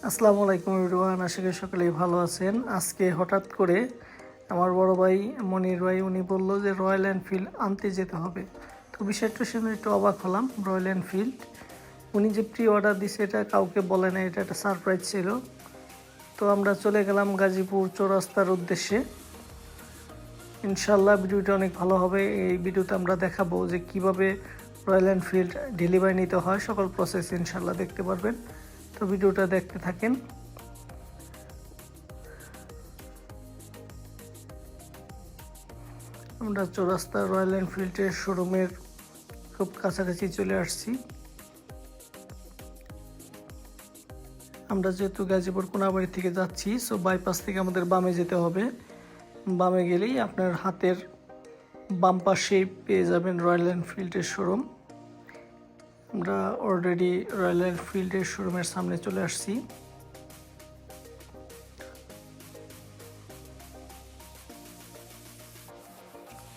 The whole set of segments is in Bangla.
আসসালামু আলাইকুম এভরিওয়ান, আশা করি সকলেই ভালো আছেন। আজকে হঠাৎ করে আমার বড় ভাই মনির ভাই উনি বলল যে রয়্যাল এনফিল্ড আনতে যেতে হবে। তো বিষয়টা শুনে একটু অবাক হলাম। রয়্যাল এনফিল্ড উনি যে প্রি অর্ডার দিছে এটা কাউকে বলে না, এটা একটা সারপ্রাইজ ছিল। তো আমরা চলে গেলাম গাজীপুর চৌরাস্তার উদ্দেশ্যে। ইনশাল্লাহ ভিডিওটা অনেক ভালো হবে। এই ভিডিওতে আমরা দেখাবো যে কিভাবে রয়্যাল এনফিল্ড ডেলিভারি নিতে হয়, সকল প্রসেস ইনশাল্লাহ দেখতে পারবেন। তো ভিডিওটা দেখতে থাকেন। আমরা চৌরাস্তা রয়্যাল এনফিল্ডের শোরুমের খুব কাছাকাছি চলে আসছি। আমরা যেহেতু গাজীপুর কোনাবাড়ি থেকে যাচ্ছি, সো বাইপাস থেকে আমাদের বামে যেতে হবে। বামে গেলেই আপনার হাতের বাম পাশেই পেয়ে যাবেন রয়্যাল এনফিল্ডের শোরুম। আমরা অলরেডি রয়্যাল এনফিল্ডের শোরুমের সামনে চলে আসছি।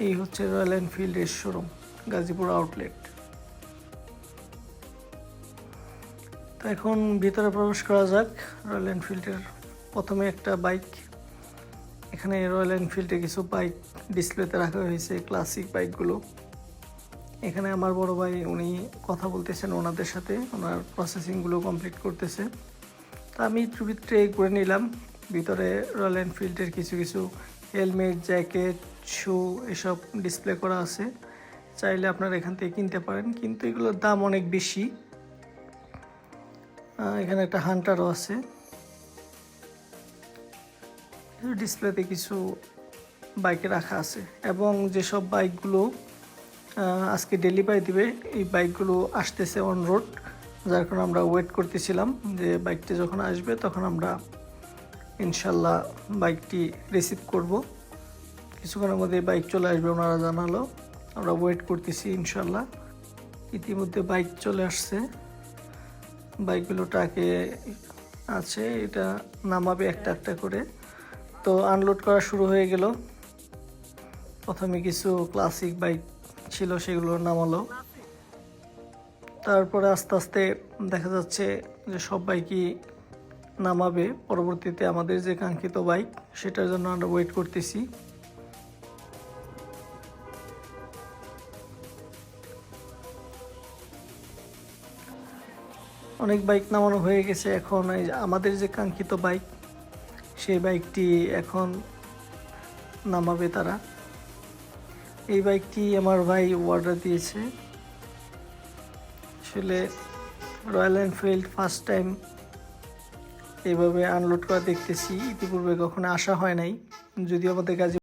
এই হচ্ছে রয়্যাল এনফিল্ডের শোরুম, গাজীপুর আউটলেট। তো এখন ভিতরে প্রবেশ করা যাক। রয়্যাল এনফিল্ডের প্রথমে একটা বাইক, এখানে রয়্যাল এনফিল্ডে কিছু বাইক ডিসপ্লেতে রাখা হয়েছে, ক্লাসিক বাইকগুলো। এখানে আমার বড় ভাই উনি কথা বলতেছেন ওনাদের সাথে, ওনার প্রসেসিংগুলো কমপ্লিট করতেছে। তা আমি একটু ভিতরে ঘুরে নিলাম। ভিতরে রয়্যাল এনফিল্ডের কিছু কিছু হেলমেট, জ্যাকেট, শু এসব ডিসপ্লে করা আছে। চাইলে আপনারা এখান থেকে কিনতে পারেন, কিন্তু এগুলোর দাম অনেক বেশি। এখানে একটা হান্টারও আছে। ডিসপ্লেতে কিছু বাইকে রাখা আছে, এবং যেসব বাইকগুলো আজকে ডেলিভারি দিবে এই বাইকগুলো আসতেছে অন রোড, যার কারণে আমরা ওয়েট করতেছিলাম যে বাইকটি যখন আসবে তখন আমরা ইনশাল্লাহ বাইকটি রিসিভ করব। কিছুক্ষণের মধ্যে বাইক চলে আসবে ওনারা জানালো, আমরা ওয়েট করতেছি ইনশাল্লাহ। ইতিমধ্যে বাইক চলে আসছে, বাইকগুলো ট্রাকে আছে, এটা নামাবে একটা একটা করে। তো আনলোড করা শুরু হয়ে গেল। প্রথমে কিছু ক্লাসিক বাইক ছিল সেগুলো নামালো, তারপরে আস্তে আস্তে দেখা যাচ্ছে যে সব বাইকই নামাবে। পরবর্তীতে আমাদের যে কাঙ্ক্ষিত বাইক সেটার জন্য আমরা ওয়েট করতেছি। অনেক বাইক নামানো হয়ে গেছে, এখন এই আমাদের যে কাঙ্ক্ষিত বাইক সেই বাইকটি এখন নামাবে তারা। এই বাইকটি আমার ভাই অর্ডার দিয়েছে। আসলে রয়্যাল এনফিল্ড ফার্স্ট টাইম এইভাবে আনলোড করা দেখতেছি, ইতিপূর্বে কখনো আসা হয় নাই। যদিও আমাদের কাছে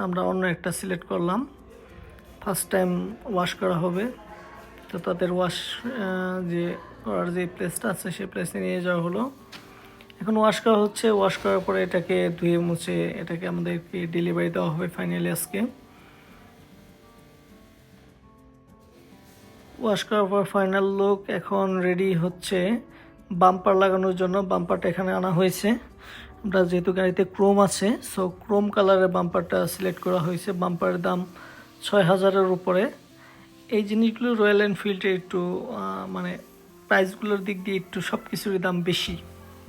আমরা অন্য একটা সিলেক্ট করলাম। ফার্স্ট টাইম ওয়াশ করা হবে, তো তাদের ওয়াশ যে করার যে প্লেসটা আছে সেই প্লেসে নিয়ে যাওয়া হলো। এখন ওয়াশ করা হচ্ছে। ওয়াশ করার পরে এটাকে ধুয়ে মুছে এটাকে আমাদেরকে ডেলিভারি দেওয়া হবে ফাইনালি আজকে। ওয়াশ করার পর ফাইনাল লুক এখন রেডি হচ্ছে বাম্পার লাগানোর জন্য। বাম্পারটা এখানে আনা হয়েছে। আমরা যেহেতু গাড়িতে ক্রোম আছে, সো ক্রোম কালারের বাম্পারটা সিলেক্ট করা হয়েছে। বাম্পারের দাম 6000-এর উপরে। এই জিনিসগুলো রয়্যাল এনফিল্ডে একটু মানে প্রাইসগুলোর দিক দিয়ে একটু সব কিছুরই দাম বেশি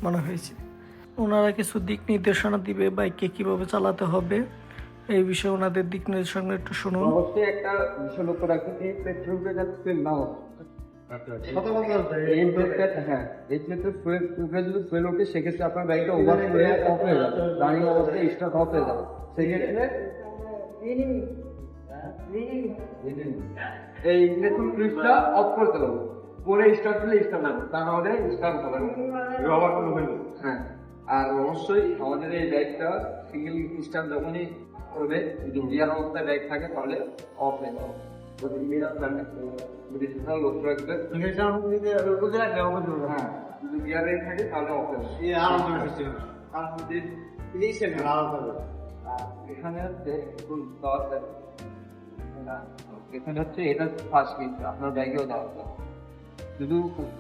মনে হয়েছে। ওনারা কিছু দিক নির্দেশনা দিবে বাইককে কীভাবে চালাতে হবে, এই বিষয়ে ওনাদের দিক নির্দেশনা একটু শুনুন। অবশ্যই একটা বিষয় লক্ষ্য রাখবেন, এই পেট্রোলটা যাতে সেল না হয়। এই ক্ষেত্রে যদি ফুয়েল ওঠে সেক্ষেত্রে আপনার গাড়িটা ওভার ফুয়েল অফ হয়ে যাবে, রানিং অবস্থায় স্টার্ট অফ হয়ে যাবে। সেক্ষেত্রে এই ইঞ্জিন সুইচটা অফ করতে হবে, পরে স্টার্ট দিলে স্টার্ট হবে, তা নাহলে স্টার্ট হবে না। হ্যাঁ, আর অবশ্যই আমাদের এই ব্যাগটা সিঙ্গেল স্টার্ট যখনই করবে, যদি গিয়ার অবস্থায় ব্যাগ থাকে তাহলে অফ হয়ে যাবে। লক্ষ্য রাখবে, হ্যাঁ, যদি গিয়ারে থাকে তাহলে অফ হয়ে যাবে। এখানে হচ্ছে এটা ফার্স্ট গিফট, আপনার ব্যাগেও দেওয়া হবে। শুধু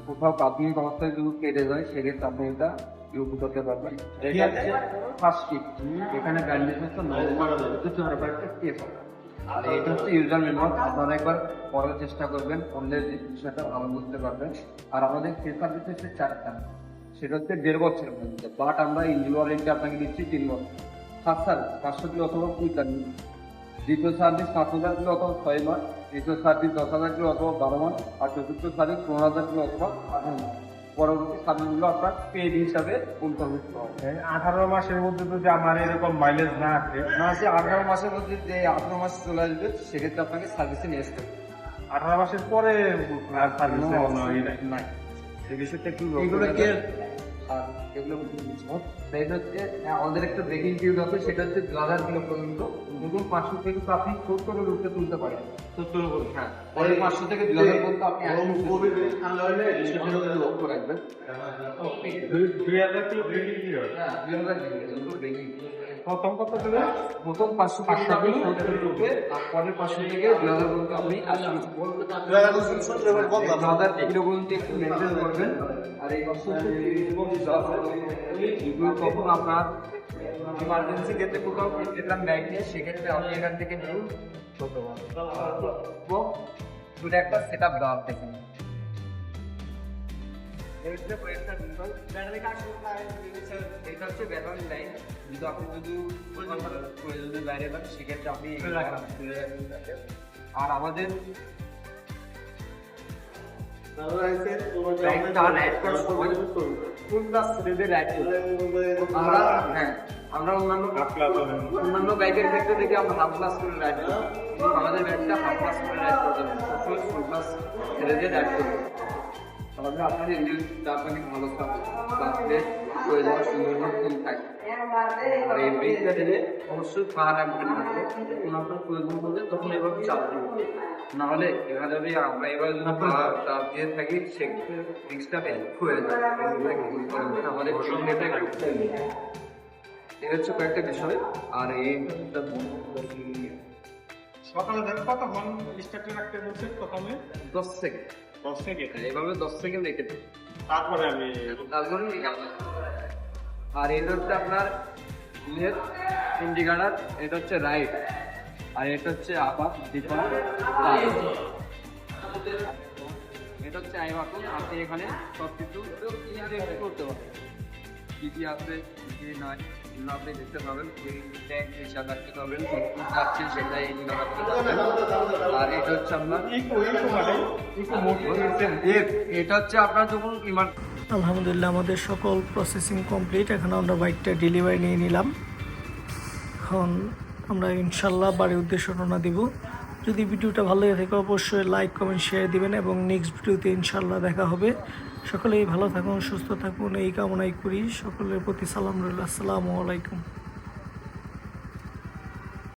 কোথাও প্রাথমিক অবস্থায় যদি কেটে যায় সেক্ষেত্রে আপনি এটা ইউজ করতে পারবেন। ফার্স্ট গিফট, এখানে ব্যান্ডেজ হচ্ছে আর এটা হচ্ছে ইউজার মেনুয়াল। আপনারা একবার পড়ার চেষ্টা করবেন, পড়লে যে বিষয়টা ভালো বুঝতে পারবেন। আর আমাদের সার্ভিস হচ্ছে 4টা, সেটা হচ্ছে 1.5 বছরের মধ্যে, বাট আমরা ইঞ্জিন ওয়ারেন্টি আপনাকে দিচ্ছি 3 বছর। ফার্স্ট সার্ভিস 500 কিলো অথবা 45, দ্বিতীয় সার্ভিস 5000 কিলো অথবা 6 মাস, তৃতীয় সার্ভিস 10,000 কিলো অথবা 12 মাস, আর চতুর্থ সার্ভিস 15,000 কিলো অথবা 18 মাস। পরবর্তী সার্ভিসগুলো আপনার পেড হিসাবে অন্তর্ভুক্ত হবে। 18 মাসের মধ্যে যদি আমার এরকম মাইলেজ না আসে, না আসে 18 মাসের মধ্যে যে 18 মাস চলে আসবে সেক্ষেত্রে আপনাকে সার্ভিসে নিয়ে আসতে হবে। 18 মাসের পরে সার্ভিসে নাই, এই বিষয়টা একটু এগুলো কি আর এগুলো সেটা হচ্ছে আমাদের একটা ব্রেকিং পিরিয়ড আছে, সেটা হচ্ছে 2000 কিলো পর্যন্ত। নতুন 500 থেকে আপনি 70 রুটে তুলতে পারেন। 70 করে, হ্যাঁ, পরে 500 থেকে 2000 পর্যন্ত আপনি ঠান্ডা হলে লক্ষ্য রাখবেন। 2000 কিলো ব্রেকিং পিরিয়ড। হ্যাঁ, 2000 কিলো ব্রেকিং। প্রথম কত দেবে? প্রথম 500 আপনি 70 রুটে, আর পরের 500 থেকে 2000 পর্যন্ত আপনি 2000 কিলো পর্যন্ত একটু মেনটেন করবেন। আর এই কখন আপনার ইমার্জেন্সি ক্ষেত্রে কোথাও যেতাম ব্যাগ নিয়ে, সেক্ষেত্রে আপনি এখান থেকে নিয়ে দুটো একটা সেট আপ দেওয়া দেখেন। এটা হচ্ছে ব্যাটারি লাইন, যদি আপনি যদি বাইরে যান সেক্ষেত্রে আপনি। আর আমাদের আমরা অন্যান্য বাইকের ক্ষেত্রে দেখি আমরা হাফ ক্লাস করে রাইড করি, আমাদের ব্যাগটা হাফ ক্লাস করে রাইড করতে হবে, ফুল ক্লাস ছেড়ে দিয়ে রাইড করতে হবে। তাহলে আপনার ইঞ্জিনটা আপনাকে ভালো থাকবে, হয়ে যাওয়ার সম্ভাবনা কম থাকে। আর এই ব্রেকটা দিলে অবশ্যই পা রাখবেন, আপনার প্রয়োজন পড়লে তখন এভাবে চাপ দেবেন, নাহলে এভাবে যদি আমরা এভাবে যদি চাপ দিয়ে থাকি সেক্ষেত্রে রিক্সটা হয়ে যায়। আমাদের সঙ্গেটা একটু এটা হচ্ছে কয়েকটা বিষয়। আর এই সকালে কতক্ষণ স্টার্টে রাখতে বলছে? প্রথমে 10 সেকেন্ড। 10 সেকেন্ড, এইভাবে 10 সেকেন্ড রেখে দিন, তারপরে আমি আর এটা হচ্ছে আপনার লেফট ইন্ডিকেটর, এটা হচ্ছে রাইট, আর এটা হচ্ছে আপার দিপা, এটা হচ্ছে আই বাটন। আপনি এখানে সব কিছু করতে পারবেন, কি কি আছে কি নয় আপনি দেখতে পাবেন। ওই ট্যাগ হিসাব রাখতে পারবেন, যাচ্ছে সেটাই রাখতে পারবেন। আর এটা হচ্ছে আপনার এটা হচ্ছে আপনার যখন আলহামদুলিল্লাহ আমাদের সকল প্রসেসিং কমপ্লিট। এখন আমরা বাইকটা ডেলিভারি নিয়ে নিলাম। এখন আমরা ইনশাল্লাহ বাড়ির উদ্দেশ্যে রওনা দিব। যদি ভিডিওটা ভালো লেগে থাকে অবশ্যই লাইক কমেন্ট শেয়ার দিবেন, এবং নেক্সট ভিডিওতে ইনশাল্লাহ দেখা হবে। সকলেই ভালো থাকুন, সুস্থ থাকুন এই কামনাই করি। সকলের প্রতি সালাম রইল। আসসালামু আলাইকুম।